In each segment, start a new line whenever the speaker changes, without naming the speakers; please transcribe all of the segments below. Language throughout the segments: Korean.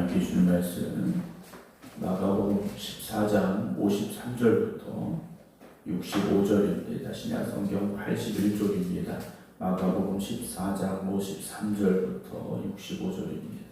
함께 주는 말씀 마가복음 14장 53절부터 65절입니다. 신약 성경 81쪽입니다. 마가복음 14장 53절부터 65절입니다.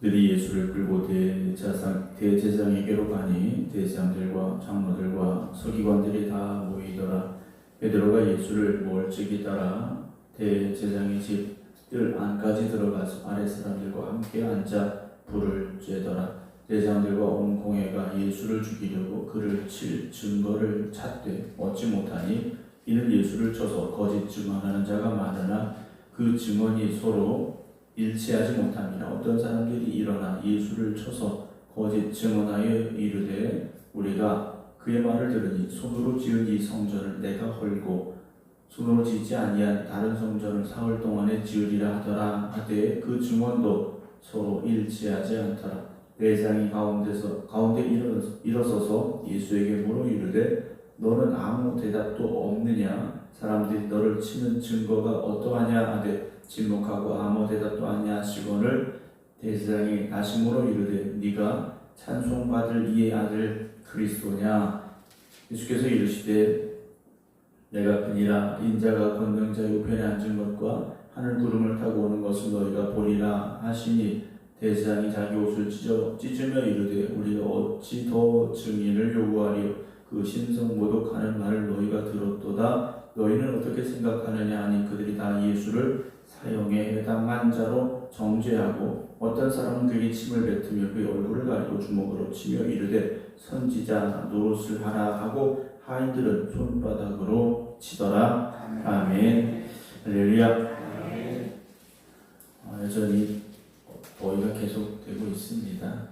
그들이 예수를 끌고 대제사장에게로 가니 대제사장들과 장로들과 서기관들이 다 모이더라. 베드로가 예수를 멀찍이 따라 대제사장의 집 뜰 안까지 들어가서 아랫 사람들과 함께 앉아 불을 쬐더라. 대제사장들과 온 공회가 예수를 죽이려고 그를 칠 증거를 찾되 얻지 못하니 이는 예수를 쳐서 거짓 증언하는 자가 많으나 그 증언이 서로 일치하지 못함이라. 어떤 사람들이 일어나 예수를 쳐서 거짓 증언하여 이르되 우리가 그의 말을 들으니 손으로 지은 이 성전을 내가 헐고 손으로 짓지 아니한 다른 성전을 사흘 동안에 지으리라 하더라 하되 그 증언도 서로 일치하지 않더라. 대제사장이 가운데 일어서서 예수에게 물어 이르되 너는 아무 대답도 없느냐? 사람들이 너를 치는 증거가 어떠하냐 하되 침묵하고 아무 대답도 아니냐 하시거늘 대제사장이 다시 물어 이르되 네가 찬송받을 이의 아들 그리스도냐? 예수께서 이르시되 내가 그니라. 인자가 권능자 우편에 앉은 것과 하늘 구름을 타고 오는 것을 너희가 보리라 하시니 대제사장이 자기 옷을 찢으며 이르되 우리가 어찌 더 증인을 요구하리요? 그 신성 모독하는 말을 너희가 들었도다. 너희는 어떻게 생각하느냐 하니 그들이 다 예수를 사형에 해당한 자로 정죄하고 어떤 사람은 그에게 침을 뱉으며 그의 얼굴을 가리고 주먹으로 치며 이르되 선지자 노릇을 하라 하고 하인들은 손바닥으로 치더라. 아멘. 할렐루야. 여전히 더위가 계속되고 있습니다.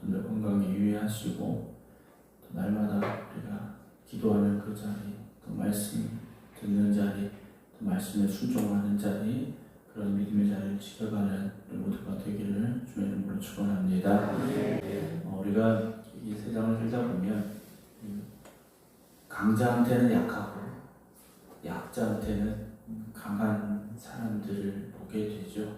늘 건강에 유의하시고 또 날마다 우리가 기도하는 그 자리, 또 말씀 듣는 자리, 또 말씀에 순종하는 자리, 그런 믿음의 자리를 지켜가는 모두가 되기를 주의 이름으로 축원합니다. 우리가 이 세상을 살다 보면 강자한테는 약하고 약자한테는 강한 사람들을 보게 되죠.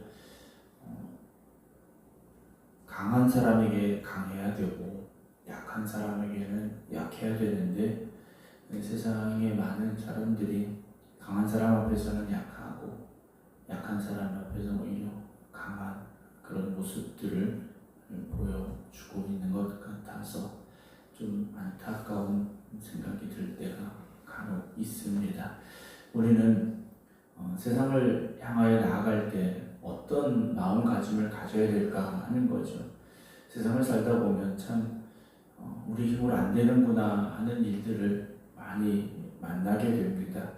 강한 사람에게 강해야 되고 약한 사람에게는 약해야 되는데 세상에 많은 사람들이 강한 사람 앞에서는 약하고 약한 사람 앞에서 오히려 강한 그런 모습들을 보여주고 있는 것 같아서 좀 안타까운 생각이 들 때가 간혹 있습니다. 우리는 세상을 향하여 나아갈 때 어떤 마음가짐을 가져야 될까 하는 거죠. 세상을 살다 보면 참 우리 힘으로 안 되는구나 하는 일들을 많이 만나게 됩니다.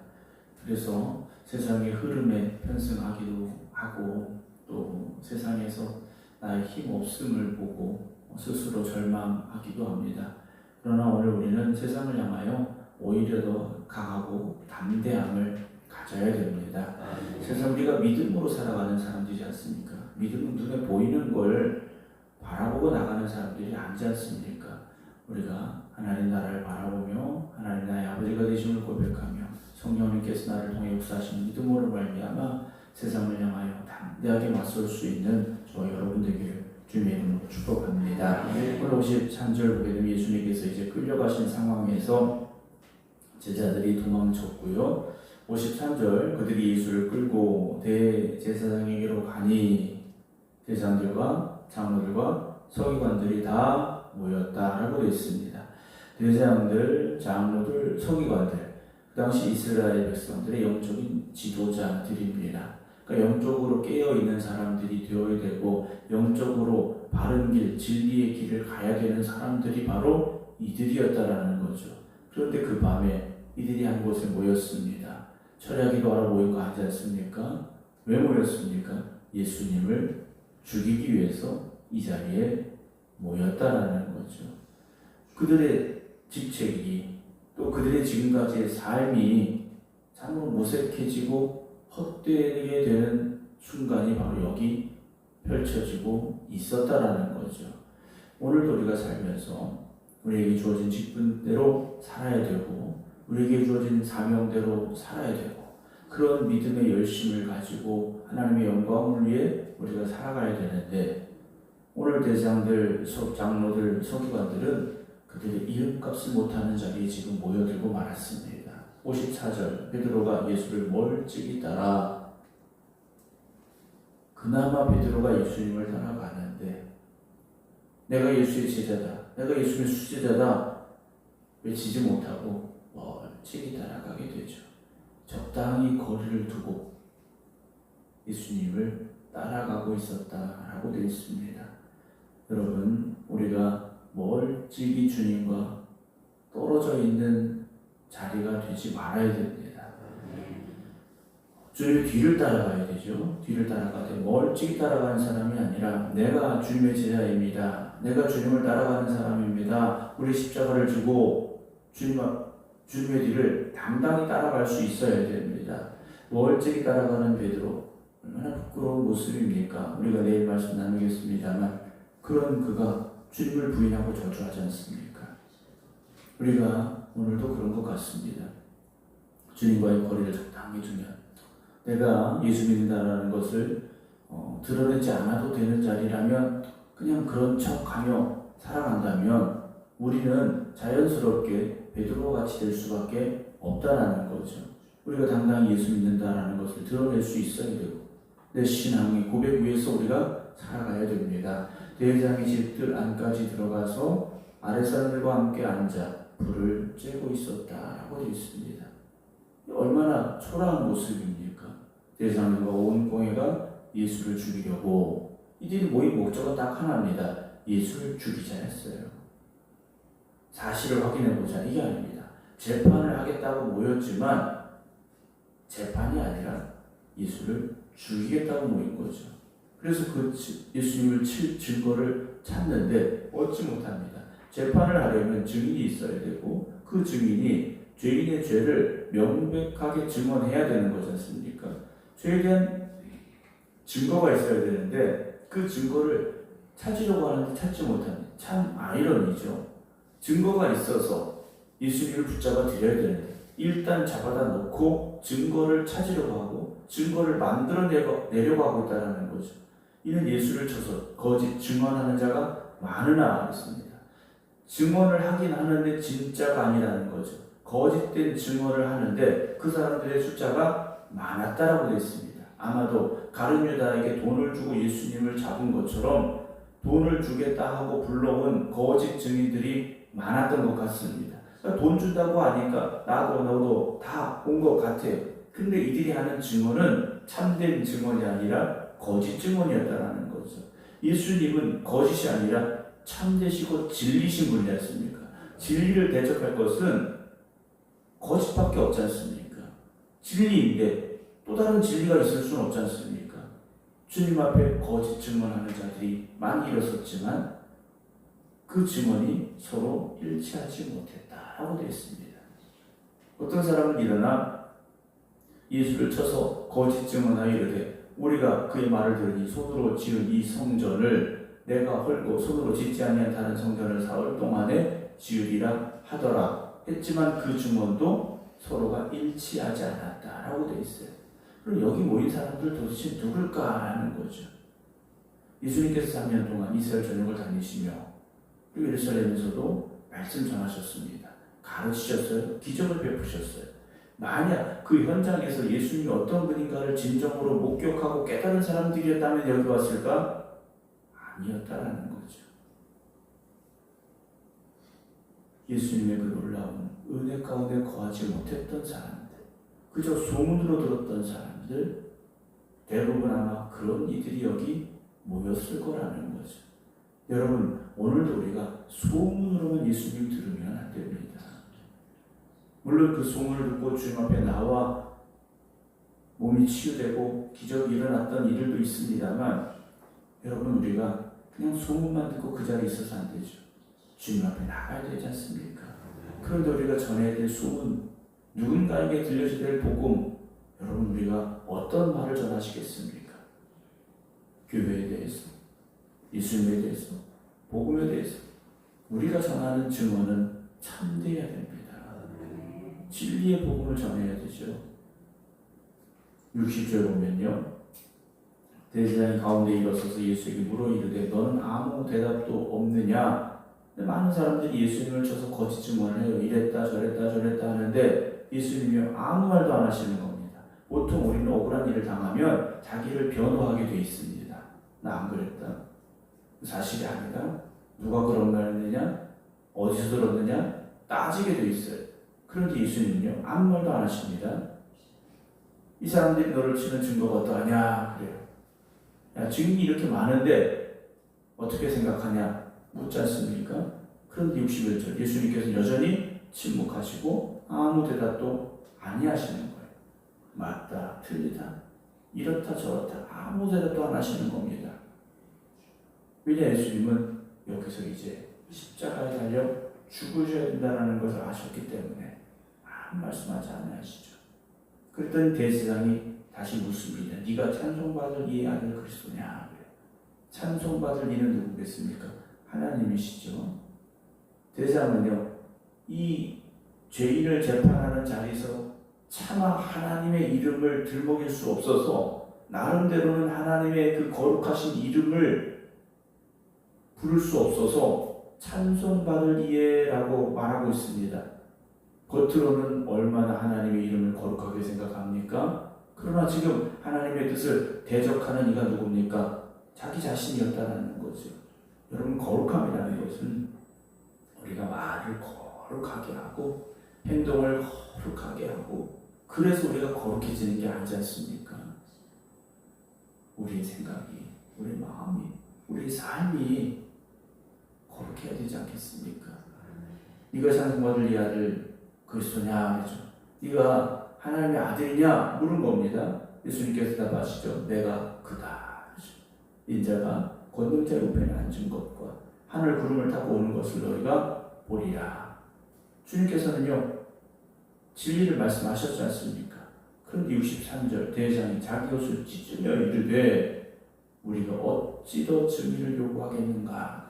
그래서 세상의 흐름에 편승하기도 하고 또 세상에서 나의 힘 없음을 보고 스스로 절망하기도 합니다. 그러나 오늘 우리는 세상을 향하여 오히려 더 강하고 담대함을 가져야 됩니다. 세상 우리가 믿음으로 살아가는 사람들이지 않습니까? 믿음은 눈에 보이는 걸 바라보고 나가는 사람들이 아니지 않습니까? 우리가 하나님 나라를 바라보며 하나님 나의 아버지가 되심을 고백하며 성령님께서 나를 통해 역사하신 믿음으로 말미암아 세상을 향하여 담대하게 맞설 수 있는 저와 여러분 되기를 주님의 이름으로 축복합니다. 오늘 53절 보게 되면 예수님께서 이제 끌려가신 상황에서 제자들이 도망쳤고요. 53절 그들이 예수를 끌고 대제사장에게로 가니 대제사장들과 장로들과 서기관들이 다 모였다라고 되어 있습니다. 대제사장들, 장로들, 서기관들 그 당시 이스라엘 백성들의 영적인 지도자들입니다. 그러니까 영적으로 깨어있는 사람들이 되어야 되고 영적으로 바른 길, 진리의 길을 가야 되는 사람들이 바로 이들이었다라는 거죠. 그런데 그 밤에 이들이 한 곳에 모였습니다. 철야기도하러 모인 거 아니지 않습니까? 왜 모였습니까? 예수님을 죽이기 위해서 이 자리에 모였다라는 거죠. 그들의 직책이 또 그들의 지금까지의 삶이 참으로 무색해지고 헛되게 되는 순간이 바로 여기 펼쳐지고 있었다라는 거죠. 오늘도 우리가 살면서 우리에게 주어진 직분대로 살아야 되고 우리에게 주어진 사명대로 살아야 되고 그런 믿음의 열심을 가지고 하나님의 영광을 위해 우리가 살아가야 되는데 오늘 대장들, 장로들, 서기관들은 그들의 이름값을 못하는 자리에 지금 모여들고 말았습니다. 54절 베드로가 예수를 멀찍이 따라 그나마 베드로가 예수님을 따라가는데 내가 예수의 제자다, 내가 예수의 수제자다 외치지 못하고 멀찍이 따라가게 되죠. 적당히 거리를 두고 예수님을 따라가고 있었다라고 되어 있습니다. 여러분, 우리가 멀찍이 주님과 떨어져 있는 자리가 되지 말아야 됩니다. 주님의 뒤를 따라가야 되죠. 뒤를 따라가되 멀찍이 따라가는 사람이 아니라 내가 주님의 제자입니다, 내가 주님을 따라가는 사람입니다, 우리 십자가를 지고 주님의 뒤를 당당히 따라갈 수 있어야 됩니다. 멀찍이 따라가는 베드로, 얼마나 부끄러운 모습입니까? 우리가 내일 말씀 나누겠습니다만 그런 그가 주님을 부인하고 저주하지 않습니까? 우리가 오늘도 그런 것 같습니다. 주님과의 거리를 적당히 두면 내가 예수 믿는다라는 것을 드러내지 않아도 되는 자리라면 그냥 그런 척하며 살아간다면 우리는 자연스럽게 베드로와 같이 될 수밖에 없다라는 거죠. 우리가 당당히 예수 믿는다라는 것을 드러낼 수 있어야 되고 내 신앙의 고백 위에서 우리가 살아가야 됩니다. 대장의 집들 안까지 들어가서 아랫사람들과 함께 앉아 불을 쬐고 있었다라고 되어 있습니다. 얼마나 초라한 모습입니까? 대장들과 온 공회가 예수를 죽이려고 이들이 모인 목적은 딱 하나입니다. 예수를 죽이자 했어요. 사실을 확인해보자 이게 아닙니다. 재판을 하겠다고 모였지만 재판이 아니라 예수를 죽이겠다고 모인 거죠. 그래서 그 예수님을 칠 증거를 찾는데 얻지 못합니다. 재판을 하려면 증인이 있어야 되고 그 증인이 죄인의 죄를 명백하게 증언해야 되는 거지 않습니까? 죄에 대한 증거가 있어야 되는데 그 증거를 찾으려고 하는데 찾지 못합니다. 참 아이러니죠. 증거가 있어서 예수님을 붙잡아 드려야 되는데 일단 잡아다 놓고 증거를 찾으려고 하고 증거를 만들어내려고 하고 있다는 거죠. 이는 예수를 쳐서 거짓 증언하는 자가 많으나 하겠습니다. 증언을 하긴 하는데 진짜가 아니라는 거죠. 거짓된 증언을 하는데 그 사람들의 숫자가 많았다라고 되어 있습니다. 아마도 가룟 유다에게 돈을 주고 예수님을 잡은 것처럼 돈을 주겠다 하고 불러온 거짓 증인들이 많았던 것 같습니다. 그러니까 돈 준다고 하니까 나도 너도 다 온 것 같아요. 근데 이들이 하는 증언은 참된 증언이 아니라 거짓 증언이었다라는 거죠. 예수님은 거짓이 아니라 참되시고 진리신 분이지 않습니까? 진리를 대적할 것은 거짓밖에 없지 않습니까? 진리인데 또 다른 진리가 있을 수는 없지 않습니까? 주님 앞에 거짓 증언하는 자들이 많이 일었었지만 그 증언이 서로 일치하지 못했다라고 되어 있습니다. 어떤 사람은 일어나 예수를 쳐서 거짓 증언하여 이르되 우리가 그의 말을 들으니 손으로 지은 이 성전을 내가 헐고 손으로 짓지 아니한 다른 성전을 사흘 동안에 지으리라 하더라 했지만 그 증언도 서로가 일치하지 않았다라고 되어 있어요. 그럼 여기 모인 사람들 도대체 누굴까라는 거죠. 예수님께서 3년 동안 이스라엘 전역을 다니시며 그리고 예루살렘에서도 말씀 전하셨습니다. 가르치셨어요. 기적을 베푸셨어요. 만약 그 현장에서 예수님이 어떤 분인가를 진정으로 목격하고 깨달은 사람들이었다면 여기 왔을까? 아니었다라는 거죠. 예수님의 그 놀라운 은혜 가운데 거하지 못했던 사람들, 그저 소문으로 들었던 사람들, 대부분 아마 그런 이들이 여기 모였을 거라는 거죠. 여러분, 오늘도 우리가 소문으로만 예수님 들으면 안 됩니다. 물론 그 소문을 듣고 주님 앞에 나와 몸이 치유되고 기적이 일어났던 일들도 있습니다만 여러분, 우리가 그냥 소문만 듣고 그 자리에 있어서 안 되죠. 주님 앞에 나가야 되지 않습니까? 그런데 우리가 전해야 될 소문, 누군가에게 들려줘야 될 복음, 여러분 우리가 어떤 말을 전하시겠습니까? 교회에 대해서, 예수님에 대해서, 복음에 대해서 우리가 전하는 증언은 참돼야 됩니다. 진리의 복음을 전해야 되죠. 60절 보면요, 대제사장이 가운데 일어서서 예수에게 물어 이르되 너는 아무 대답도 없느냐. 많은 사람들이 예수님을 쳐서 거짓 증언을 해요. 이랬다 저랬다 하는데 예수님이 아무 말도 안 하시는 겁니다. 보통 우리는 억울한 일을 당하면 자기를 변호하게 돼 있습니다. 나 안 그랬다. 사실이 아니다. 누가 그런 말 했느냐? 어디서 들었느냐? 따지게 돼 있어요. 그런데 예수님은요 아무 말도 안 하십니다. 이 사람들이 너를 치는 증거가 어떠하냐? 그래요. 야, 증인이 이렇게 많은데 어떻게 생각하냐? 묻지 않습니까? 그런데 61절 예수님께서 여전히 침묵하시고 아무 대답도 아니하시는 거예요. 맞다, 틀리다, 이렇다 저렇다 아무 대답도 안 하시는 겁니다. 왜냐 예수님은 여기서 이제 십자가에 달려 죽으셔야 된다는 것을 아셨기 때문에 아무 말씀하지 않으시죠. 그랬더니 대제사장이 다시 묻습니다. 네가 찬송받을 이 아들 그리스도냐? 찬송받을 이는 누구겠습니까? 하나님이시죠. 대제사장은요 이 죄인을 재판하는 자리에서 차마 하나님의 이름을 들먹일 수 없어서 나름대로는 하나님의 그 거룩하신 이름을 부를 수 없어서 찬송받을 이에라고 말하고 있습니다. 겉으로는 얼마나 하나님의 이름을 거룩하게 생각합니까? 그러나 지금 하나님의 뜻을 대적하는 이가 누굽니까? 자기 자신이었다는 거죠. 여러분 거룩함이라는 것은 우리가 말을 거룩하게 하고 행동을 거룩하게 하고 그래서 우리가 거룩해지는 게 아니지 않습니까? 우리의 생각이, 우리 마음이, 우리 삶이 거룩해야 되지 않겠습니까? 네가 찬송받을 이 아들 그리스도냐? 그렇죠. 네가 하나님의 아들이냐? 물은 겁니다. 예수님께서 대답하시죠. 내가 그다. 그렇죠. 인자가 권능자 우편에 앉은 것과 하늘 구름을 타고 오는 것을 너희가 보리라. 주님께서는요 진리를 말씀하셨지 않습니까? 그런데 63절 대제사장이 자기 옷을 찢으며 이르되 우리가 어찌 더 증인을 요구하겠는가?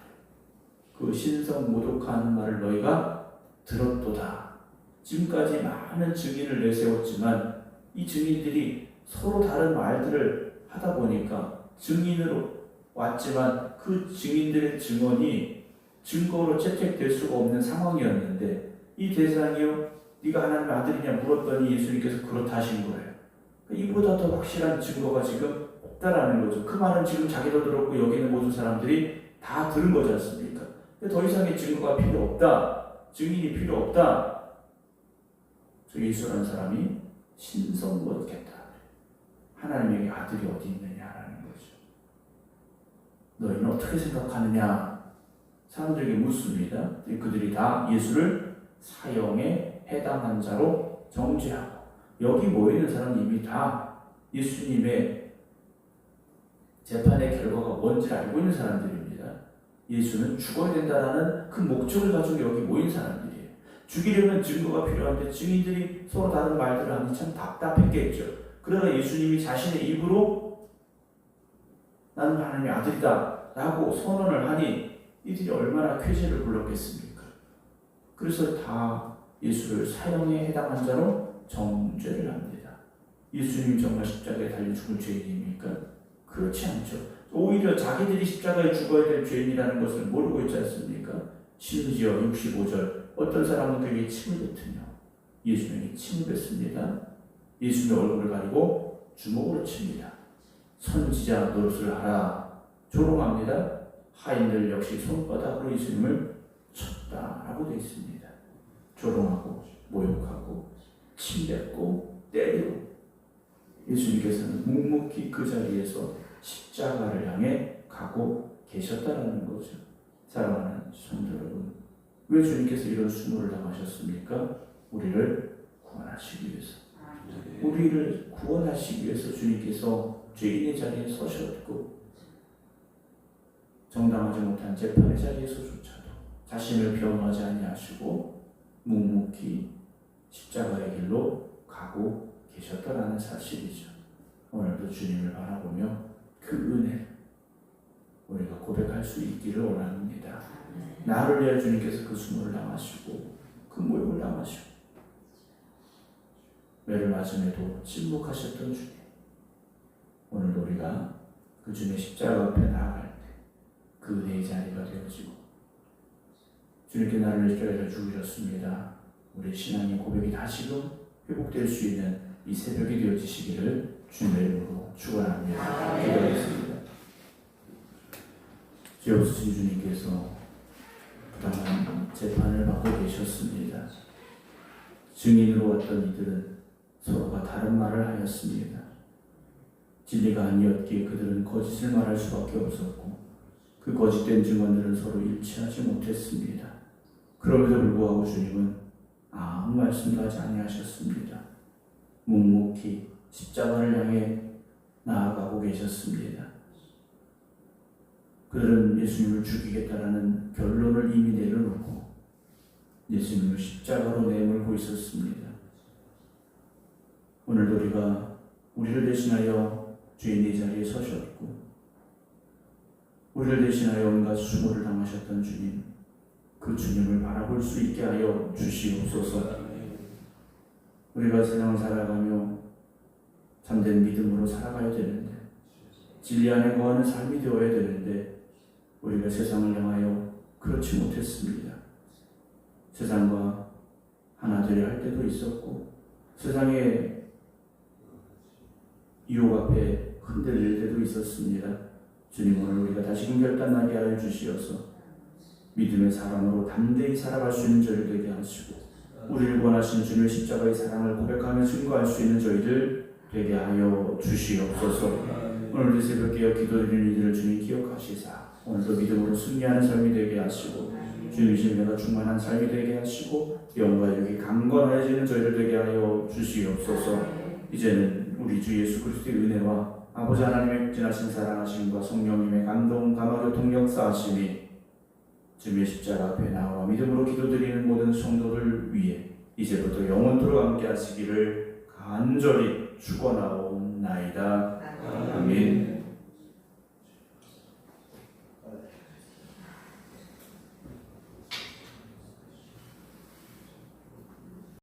그 신성 모독하는 말을 너희가 들었도다. 지금까지 많은 증인을 내세웠지만 이 증인들이 서로 다른 말들을 하다 보니까 증인으로 왔지만 그 증인들의 증언이 증거로 채택될 수가 없는 상황이었는데 이 대제사장이요 네가 하나님의 아들이냐 물었더니 예수님께서 그렇다 하신 거예요. 이보다 더 확실한 증거가 지금 없다라는 거죠. 그 말은 지금 자기도 들었고 여기 있는 모든 사람들이 다 들은 거지 않습니까? 더 이상의 증거가 필요 없다. 증인이 필요 없다. 저 예수라는 사람이 신성모독했다. 하나님에게 아들이 어디 있느냐라는 거죠. 너희는 어떻게 생각하느냐? 사람들에게 묻습니다. 그들이 다 예수를 사형에 해당한 자로 정죄하고 여기 모이는 사람은 이미 다 예수님의 재판의 결과가 뭔지 알고 있는 사람들입니다. 예수는 죽어야 된다는 그 목적을 가지고 여기 모인 사람들이에요. 죽이려면 증거가 필요한데 증인들이 서로 다른 말들을 하니 참 답답했겠죠. 그러나 예수님이 자신의 입으로 나는 하나님의 아들이다 라고 선언을 하니 이들이 얼마나 쾌재를 불렀겠습니까? 그래서 다 예수를 사형에 해당한 자로 정죄를 합니다. 예수님이 정말 십자가에 달려 죽을 죄인입니까? 그렇지 않죠. 오히려 자기들이 십자가에 죽어야 될 죄인이라는 것을 모르고 있지 않습니까? 심지어 65절 어떤 사람은 그에게 침을 뱉으며 예수님이 침을 뱉습니다. 예수님의 얼굴을 가리고 주먹으로 칩니다. 선지자 노릇을 하라. 조롱합니다. 하인들 역시 손바닥으로 예수님을 쳤다라고 되어 있습니다. 조롱하고 모욕하고 침뱉고 때리고 예수님께서는 묵묵히 그 자리에서 십자가를 향해 가고 계셨다라는 거죠. 사랑하는 성도 여러분, 왜 주님께서 이런 수모를 당하셨습니까? 우리를 구원하시기 위해서. 우리를 구원하시기 위해서 주님께서 죄인의 자리에 서셨고 정당하지 못한 재판의 자리에서조차도 자신을 변호하지 아니하시고 묵묵히 십자가의 길로 가고 계셨다라는 사실이죠. 오늘도 주님을 바라보며 그 은혜 우리가 고백할 수 있기를 원합니다. 나를 위하여 주님께서 그 수모를 당하시고 그 모욕을 당하시고 매를 맞음에도 침묵하셨던 주님, 오늘도 우리가 그 주님의 십자가 앞에 나아갈 때 그 은혜의 자리가 되어지고 주님께 나를 십자가에서 죽으셨습니다. 우리 신앙의 고백이 다시금 회복될 수 있는 이 새벽이 되어지시기를 주님의 이름으로 축원합니다. 기도하겠습니다. 죄 없으신 주님께서 부당한 재판을 받고 계셨습니다. 증인으로 왔던 이들은 서로가 다른 말을 하였습니다. 진리가 아니었기에 그들은 거짓을 말할 수밖에 없었고 그 거짓된 증언들은 서로 일치하지 못했습니다. 그럼에도 불구하고 주님은 아무 말씀도 하지 아니하셨습니다. 묵묵히 십자가를 향해 나아가고 계셨습니다. 그들은 예수님을 죽이겠다라는 결론을 이미 내려놓고 예수님을 십자가로 내몰고 있었습니다. 오늘도 우리를 대신하여 주인의 자리에 서셨고 우리를 대신하여 온갖 수고를 당하셨던 주님, 그 주님을 바라볼 수 있게 하여 주시옵소서. 우리가 세상을 살아가며 참된 믿음으로 살아가야 되는데 진리 안에 거하는 삶이 되어야 되는데 우리가 세상을 향하여 그렇지 못했습니다. 세상과 하나 되려 할 때도 있었고 세상의 유혹 앞에 흔들릴 때도 있었습니다. 주님, 오늘 우리가 다시금 결단나게 하여 주시어서 믿음의 사람으로 담대히 살아갈 수 있는 저희를 되게 하시고 우리를 원하시는 주님의 십자가의 사랑을 고백하며 증거할 수 있는 저희들 되게 하여 주시옵소서. 오늘도 새벽에 기도드리는 이들을 주님 기억하시사 오늘도 믿음으로 승리하는 삶이 되게 하시고 주님이신 내가 충만한 삶이 되게 하시고 영과 육이 강건해지는 저희를 되게 하여 주시옵소서. 이제는 우리 주 예수 그리스도의 은혜와 아버지 하나님의 지나신 사랑하심과 성령님의 감동, 감화교통 역사하심이 주님의 십자가 앞에 나와 믿음으로 기도드리는 모든 성도들 위해 이제부터 영원토록 함께 하시기를 간절히 축원하옵나이다. 아멘.